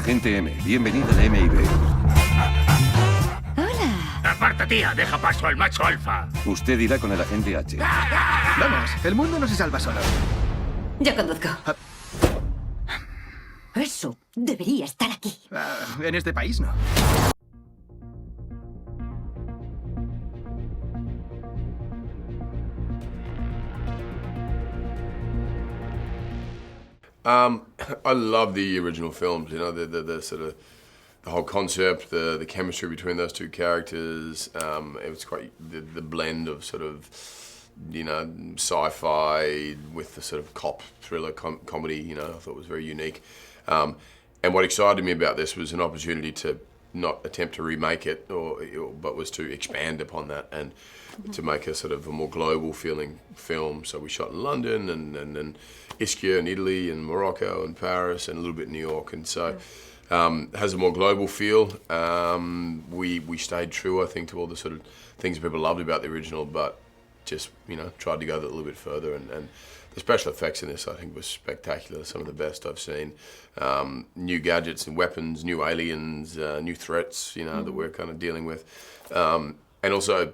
Agente M, bienvenida a MIB. Hola. ¡Aparta, tía! ¡Deja paso al macho alfa! Usted irá con el agente H. Vamos, el mundo no se salva solo. Yo conduzco. Eso debería estar aquí. En este país no. I love the original films, you know, the sort of, the whole concept, the chemistry between those two characters. It was quite, the blend of sort of, you know, sci-fi with the sort of cop thriller comedy, you know, I thought was very unique. And what excited me about this was an opportunity to not attempt to remake it, but was to expand upon that and to make a sort of a more global feeling film. So we shot in London and Ischia in Italy and Morocco and Paris and a little bit in New York. And so it has a more global feel. We stayed true, I think, to all the sort of things people loved about the original, but just, you know, tried to go a little bit further. And the special effects in this, I think, was spectacular. Some of the best I've seen. New gadgets and weapons, new aliens, new threats, you know, that we're kind of dealing with. And also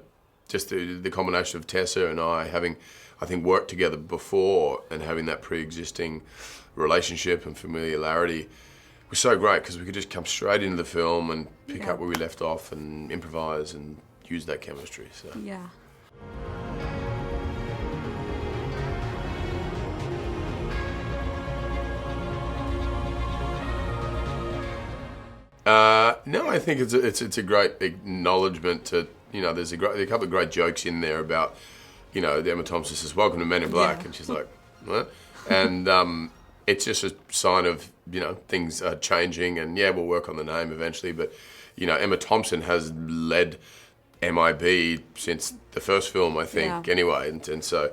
just the combination of Tessa and I having, I think, worked together before and having that pre-existing relationship and familiarity was so great because we could just come straight into the film and pick up where we left off and improvise and use that chemistry. So. Yeah. No, I think it's a great acknowledgement to, you know, there's a couple of great jokes in there about, you know, Emma Thompson says, "Welcome to Men in Black," and she's like, "What?" And it's just a sign of, you know, things are changing, and yeah, we'll work on the name eventually, but, you know, Emma Thompson has led MIB since the first film, I think, anyway, and so,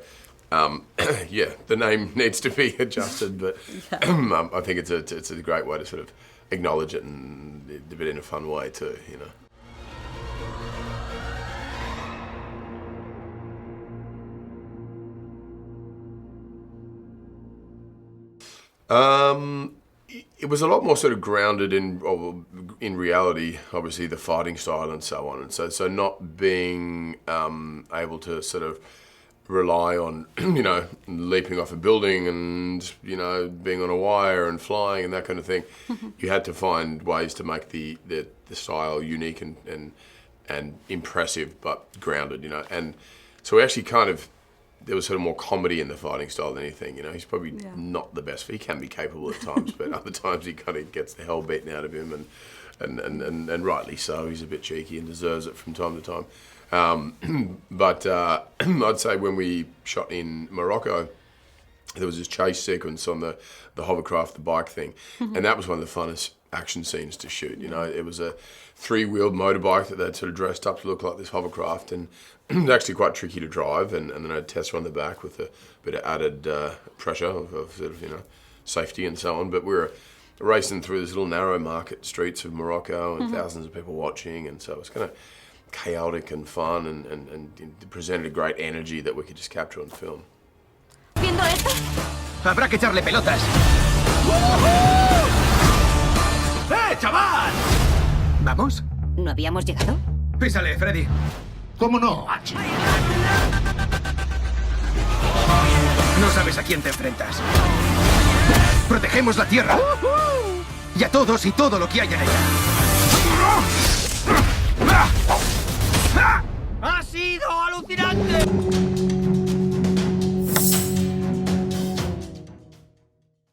yeah, the name needs to be adjusted, but I think it's a great way to sort of acknowledge it and a bit in a fun way too, you know. It was a lot more sort of grounded in reality, obviously the fighting style and so on, and so not being able to sort of rely on, you know, leaping off a building and, you know, being on a wire and flying and that kind of thing. You had to find ways to make the style unique and impressive but grounded, you know. And so we actually kind of, there was sort of more comedy in the fighting style than anything, you know. He's probably not the best, he can be capable at times, but other times he kind of gets the hell beaten out of him and rightly so. He's a bit cheeky and deserves it from time to time. But I'd say when we shot in Morocco, there was this chase sequence on the hovercraft, the bike thing, and that was one of the funnest action scenes to shoot. You know, it was a three-wheeled motorbike that they'd sort of dressed up to look like this hovercraft, and it was actually quite tricky to drive, and then I had Tessa on the back with a bit of added pressure of sort of, you know, safety and so on. But we were racing through this little narrow market streets of Morocco and thousands of people watching, and so it was kind of chaotic and fun and presented a great energy that we could just capture on film. ¿Viendo esto? Habrá que echarle pelotas. ¡Chaval! ¿Vamos? ¿No habíamos llegado? Písale, Freddy. ¿Cómo no? No sabes a quién te enfrentas. Protegemos la Tierra. Y a todos y todo lo que hay en ella. ¡Ha sido alucinante!